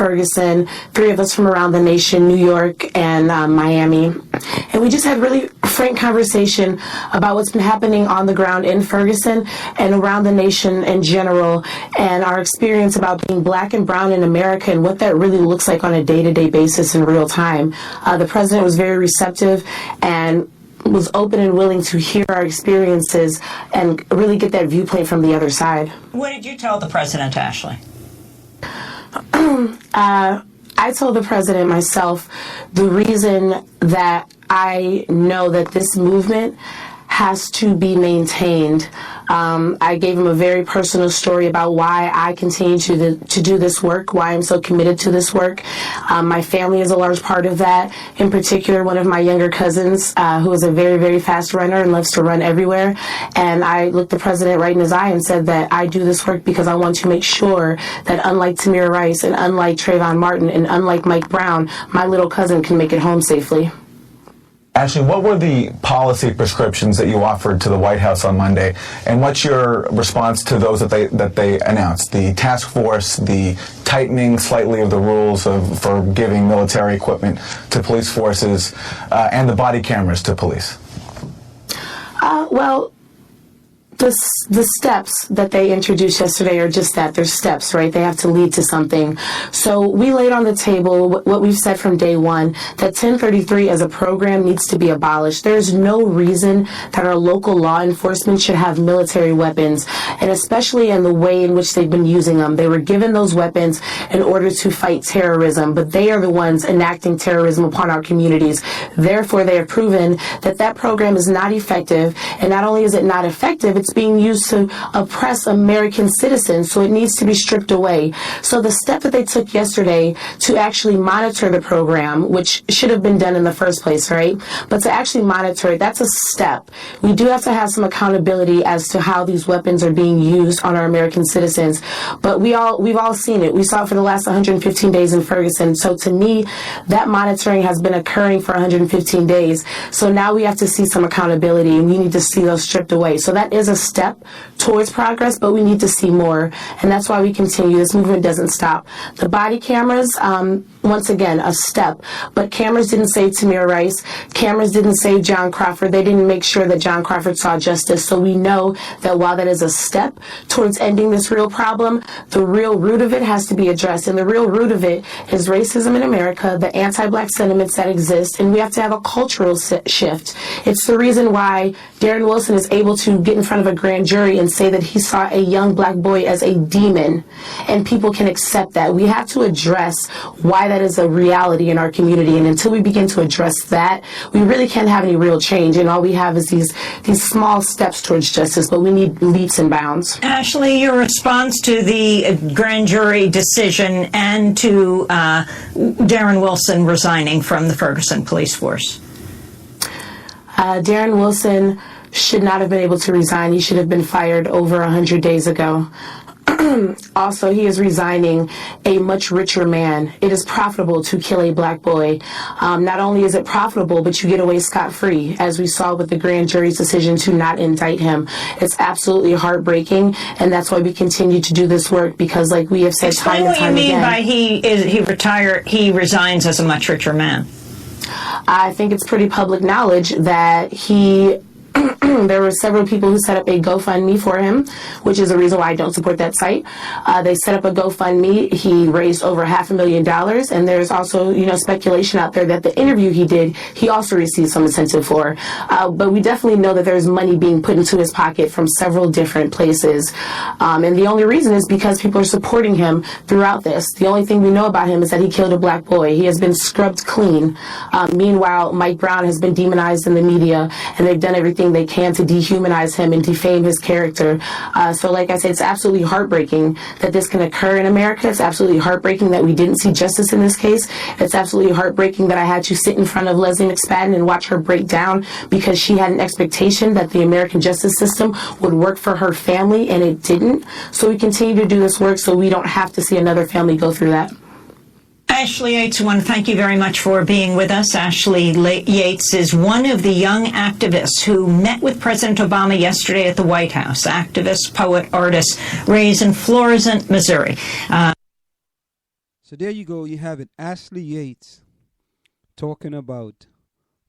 Ferguson, 3 of us from around the nation, New York and Miami. And we just had really frank conversation about what's been happening on the ground in Ferguson and around the nation in general, and our experience about being black and brown in America and what that really looks like on a day-to-day basis in real time. The president was very receptive and was open and willing to hear our experiences and really get that viewpoint from the other side. What did you tell the president, Ashley? I told the president myself the reason that I know that this movement has to be maintained. I gave him a very personal story about why I continue to do this work, why I'm so committed to this work. My family is a large part of that. In particular, one of my younger cousins, who is a very, very fast runner and loves to run everywhere. And I looked the president right in his eye and said that I do this work because I want to make sure that unlike Tamir Rice and unlike Trayvon Martin and unlike Mike Brown, my little cousin can make it home safely. Ashley, what were the policy prescriptions that you offered to the White House on Monday, and what's your response to those that they announced? The task force, the tightening slightly of the rules for giving military equipment to police forces, and the body cameras to police? Well, the steps that they introduced yesterday are just that. They're steps, right? They have to lead to something. So we laid on the table what we've said from day one, that 1033 as a program needs to be abolished. There's no reason that our local law enforcement should have military weapons, and especially in the way in which they've been using them. They were given those weapons in order to fight terrorism, but they are the ones enacting terrorism upon our communities. Therefore, they have proven that that program is not effective, and not only is it not effective, it's being used to oppress American citizens, so it needs to be stripped away. So the step that they took yesterday to actually monitor the program, which should have been done in the first place, right? But to actually monitor it, that's a step. We do have to have some accountability as to how these weapons are being used on our American citizens. But we've all seen it. We saw it for the last 115 days in Ferguson. So to me, that monitoring has been occurring for 115 days. So now we have to see some accountability, and we need to see those stripped away. So that is a step towards progress, but we need to see more, and that's why we continue. This movement doesn't stop. The body cameras, once again, a step, but cameras didn't save Tamir Rice. Cameras didn't save John Crawford. They didn't make sure that John Crawford saw justice. So we know that while that is a step towards ending this real problem, the real root of it has to be addressed, and the real root of it is racism in America, the anti-black sentiments that exist, and we have to have a cultural shift. It's the reason why Darren Wilson is able to get in front of a grand jury and say that he saw a young black boy as a demon, and people can accept that. We have to address why that is a reality in our community, and until we begin to address that, we really can't have any real change, and all we have is these small steps towards justice, but we need leaps and bounds. Ashley, your response to the grand jury decision and to Darren Wilson resigning from the Ferguson police force? Darren Wilson should not have been able to resign. He should have been fired over 100 days ago. Also, he is resigning a much richer man. It is profitable to kill a black boy. Not only is it profitable, but you get away scot-free, as we saw with the grand jury's decision to not indict him. It's absolutely heartbreaking, and that's why we continue to do this work, because like we have said time and time again. Explain what you mean by he resigns as a much richer man. I think it's pretty public knowledge that there were several people who set up a GoFundMe for him, which is the reason why I don't support that site. They set up a GoFundMe. He raised over $500,000, and there's also, speculation out there that the interview he did, he also received some incentive for. But we definitely know that there's money being put into his pocket from several different places. And the only reason is because people are supporting him throughout this. The only thing we know about him is that he killed a black boy. He has been scrubbed clean. Meanwhile, Mike Brown has been demonized in the media, and they've done everything they can to dehumanize him and defame his character. So like I said, it's absolutely heartbreaking that this can occur in America. It's absolutely heartbreaking that we didn't see justice in this case. It's absolutely heartbreaking that I had to sit in front of Leslie McSpadden and watch her break down because she had an expectation that the American justice system would work for her family, and it didn't. So we continue to do this work so we don't have to see another family go through that. Ashley Yates, I want to thank you very much for being with us. Ashley Yates is one of the young activists who met with President Obama yesterday at the White House. Activist, poet, artist, raised in Florissant, Missouri. So there you go. You have it. Ashley Yates talking about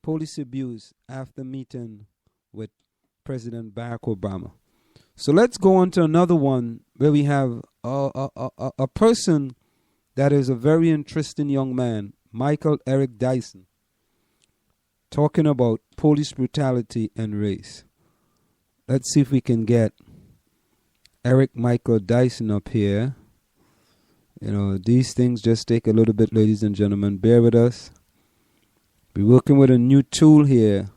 police abuse after meeting with President Barack Obama. So let's go on to another one where we have a person that is a very interesting young man, Michael Eric Dyson, talking about police brutality and race. Let's see if we can get Eric Michael Dyson up here. You know, these things just take a little bit, ladies and gentlemen. Bear with us. We're working with a new tool here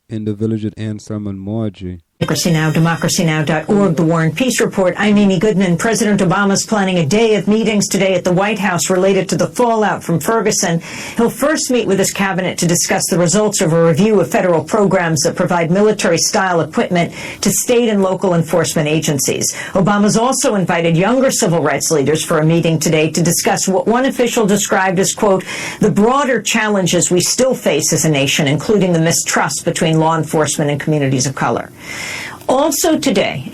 in the Village with Anselm Marjorie. Democracy Now!, democracynow.org, The War and Peace Report. I'm Amy Goodman. President Obama's planning a day of meetings today at the White House related to the fallout from Ferguson. He'll first meet with his cabinet to discuss the results of a review of federal programs that provide military-style equipment to state and local enforcement agencies. Obama's also invited younger civil rights leaders for a meeting today to discuss what one official described as, quote, the broader challenges we still face as a nation, including the mistrust between law enforcement and communities of color. Also today,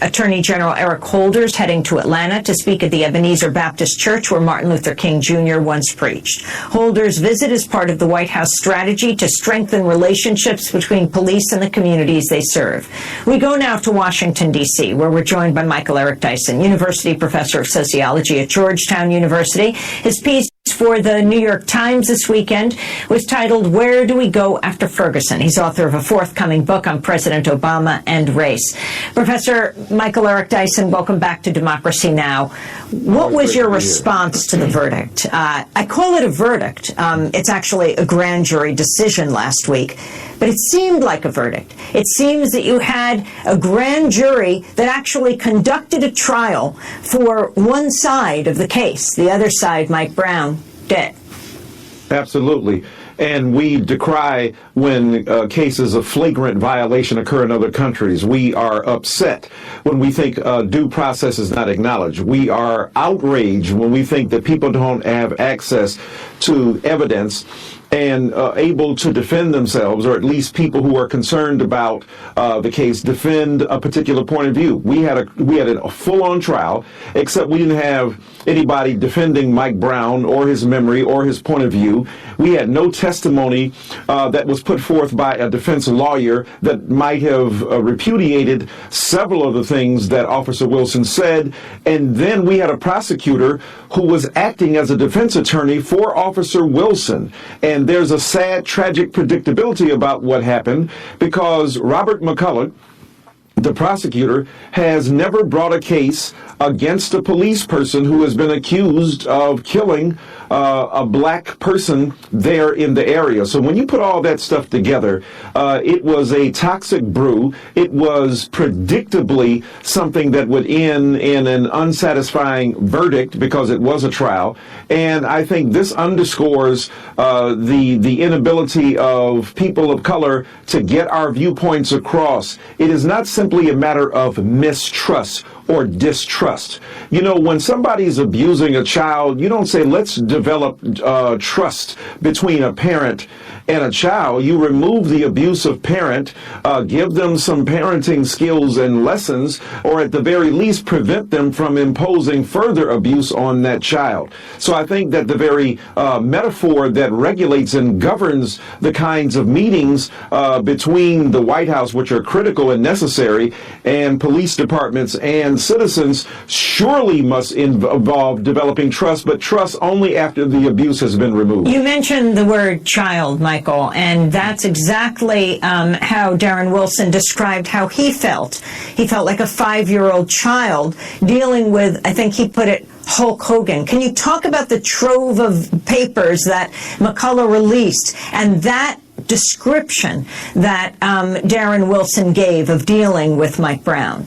Attorney General Eric Holder's heading to Atlanta to speak at the Ebenezer Baptist Church where Martin Luther King Jr. once preached. Holder's visit is part of the White House strategy to strengthen relationships between police and the communities they serve. We go now to Washington, D.C., where we're joined by Michael Eric Dyson, University Professor of Sociology at Georgetown University. His piece for the New York Times this weekend was titled, Where Do We Go After Ferguson? He's author of a forthcoming book on President Obama and race. Professor Michael Eric Dyson, welcome back to Democracy Now! What was your response to the verdict? I call it a verdict. It's actually a grand jury decision last week, but it seemed like a verdict. It seems that you had a grand jury that actually conducted a trial for one side of the case. The other side, Mike Brown, dead. Absolutely. And we decry when cases of flagrant violation occur in other countries. We are upset when we think due process is not acknowledged. We are outraged when we think that people don't have access to evidence and able to defend themselves, or at least people who are concerned about the case defend a particular point of view. We had a full-on trial, except we didn't have anybody defending Mike Brown or his memory or his point of view. We had no testimony that was put forth by a defense lawyer that might have repudiated several of the things that Officer Wilson said. And then we had a prosecutor who was acting as a defense attorney for Officer Wilson. And there's a sad, tragic predictability about what happened because Robert McCullough, the prosecutor, has never brought a case against a police person who has been accused of killing a black person there in the area. So when you put all that stuff together, it was a toxic brew. It was predictably something that would end in an unsatisfying verdict because it was a trial. And I think this underscores the inability of people of color to get our viewpoints across. It is not simply a matter of mistrust or distrust. You know, when somebody's abusing a child, you don't say, let's develop trust between a parent and a child. You remove the abusive parent, give them some parenting skills and lessons, or at the very least prevent them from imposing further abuse on that child. So I think that the very metaphor that regulates and governs the kinds of meetings between the White House, which are critical and necessary, and police departments and citizens surely must involve developing trust, but trust only after the abuse has been removed. You mentioned the word child, Michael, and that's exactly how Darren Wilson described how he felt. He felt like a 5-year-old child dealing with, I think he put it, Hulk Hogan. Can you talk about the trove of papers that McCullough released and that description that Darren Wilson gave of dealing with Mike Brown?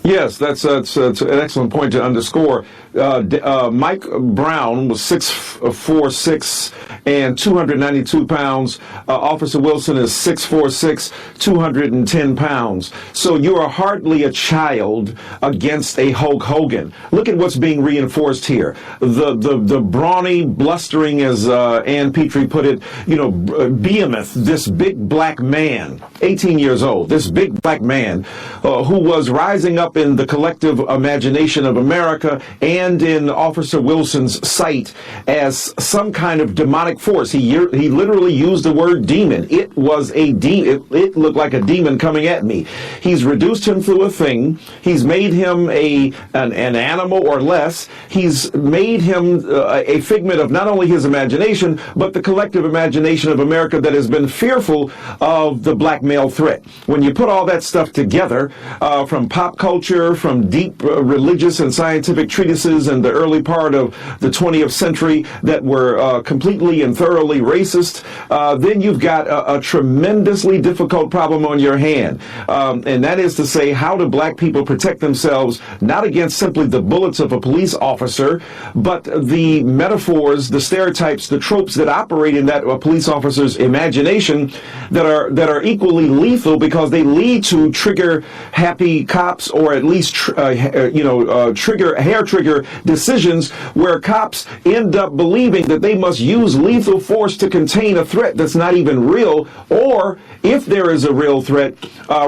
Yes, that's an excellent point to underscore. Mike Brown was 6'4", and 292 pounds. Officer Wilson is 6'4", 210 pounds. So you are hardly a child against a Hulk Hogan. Look at what's being reinforced here. The brawny, blustering, as Ann Petrie put it, behemoth, this big black man, 18 years old, this big black man who was rising up in the collective imagination of America and and in Officer Wilson's sight as some kind of demonic force. He literally used the word demon. It was a demon. It looked like a demon coming at me. He's reduced him to a thing. He's made him an animal or less. He's made him a figment of not only his imagination, but the collective imagination of America that has been fearful of the black male threat. When you put all that stuff together, from pop culture, from deep religious and scientific treatises in the early part of the 20th century that were completely and thoroughly racist, then you've got a tremendously difficult problem on your hand. And that is to say, how do black people protect themselves not against simply the bullets of a police officer, but the metaphors, the stereotypes, the tropes that operate in that police officer's imagination that are equally lethal because they lead to trigger happy cops, or at least hair trigger decisions where cops end up believing that they must use lethal force to contain a threat that's not even real, or if there is a real threat,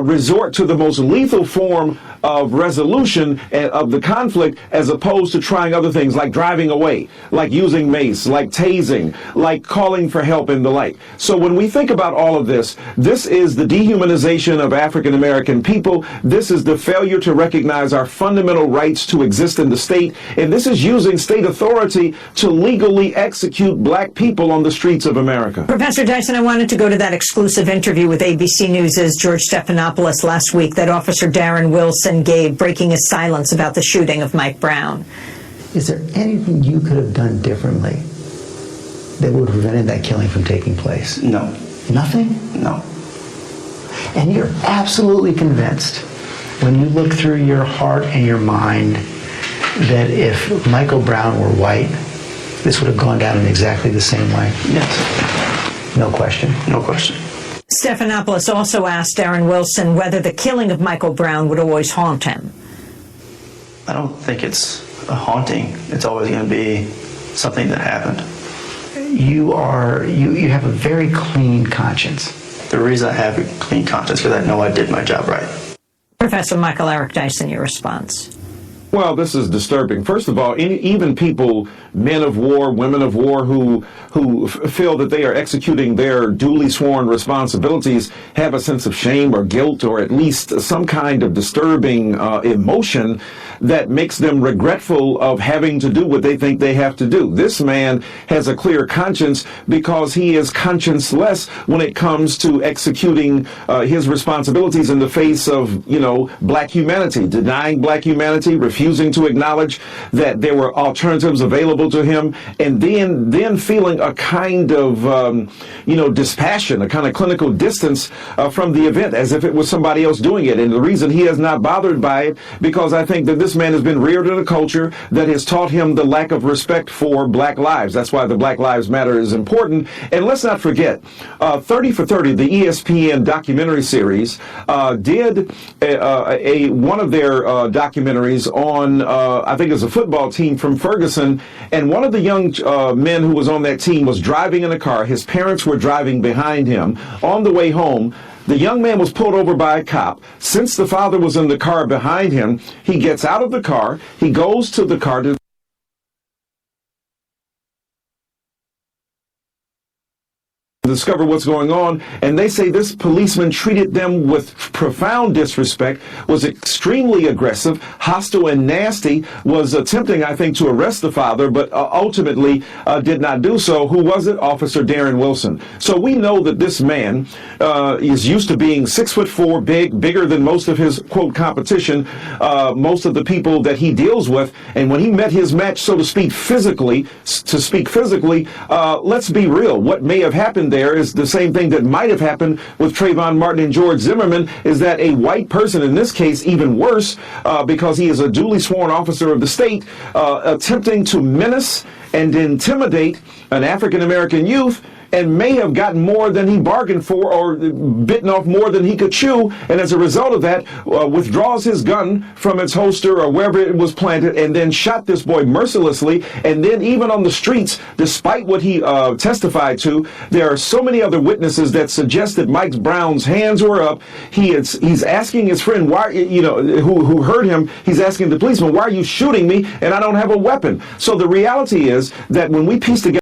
resort to the most lethal form of resolution of the conflict, as opposed to trying other things like driving away, like using mace, like tasing, like calling for help and the like. So when we think about all of this, this is the dehumanization of African American people. This is the failure to recognize our fundamental rights to exist in the state. And this is using state authority to legally execute black people on the streets of America. Professor Dyson, I wanted to go to that exclusive interview with ABC News' George Stephanopoulos last week that Officer Darren Wilson gave, breaking his silence about the shooting of Mike Brown. Is there anything you could have done differently that would have prevented that killing from taking place? No. Nothing? No. And you're absolutely convinced, when you look through your heart and your mind, that if Michael Brown were white, this would have gone down in exactly the same way? Yes. No question? No question. Stephanopoulos also asked Darren Wilson whether the killing of Michael Brown would always haunt him. I don't think it's a haunting. It's always going to be something that happened. You have a very clean conscience. The reason I have a clean conscience is because I know I did my job right. Professor Michael Eric Dyson, your response. Well, this is disturbing. First of all, even people, men of war, women of war, who feel that they are executing their duly sworn responsibilities have a sense of shame or guilt, or at least some kind of disturbing emotion that makes them regretful of having to do what they think they have to do. This man has a clear conscience because he is conscienceless when it comes to executing his responsibilities in the face of, black humanity, denying black humanity, refusing to acknowledge that there were alternatives available to him, and then feeling a kind of, dispassion, a kind of clinical distance from the event, as if it was somebody else doing it. And the reason he is not bothered by it, because I think that this man has been reared in a culture that has taught him the lack of respect for black lives. That's why the Black Lives Matter is important. And let's not forget, 30 for 30, the ESPN documentary series, did one of their documentaries on, I think it was a football team from Ferguson, and one of the young men who was on that team was driving in a car. His parents were driving behind him. On the way home, the young man was pulled over by a cop. Since the father was in the car behind him, he gets out of the car, he goes to the car to discover what's going on, and they say this policeman treated them with profound disrespect, was extremely aggressive, hostile, and nasty, was attempting, I think, to arrest the father, but ultimately did not do so. Who was it? Officer Darren Wilson. So we know that this man is used to being 6'4", bigger than most of his, quote, competition, most of the people that he deals with, and when he met his match, so to speak, physically, let's be real. What may have happened there is the same thing that might have happened with Trayvon Martin and George Zimmerman, is that a white person, in this case even worse, because he is a duly sworn officer of the state, attempting to menace and intimidate an African-American youth, and may have gotten more than he bargained for, or bitten off more than he could chew, and as a result of that, withdraws his gun from its holster or wherever it was planted, and then shot this boy mercilessly. And then even on the streets, despite what he testified to, there are so many other witnesses that suggest that Mike Brown's hands were up. He's asking his friend, why, who heard him, he's asking the policeman, why are you shooting me and I don't have a weapon? So the reality is that when we piece together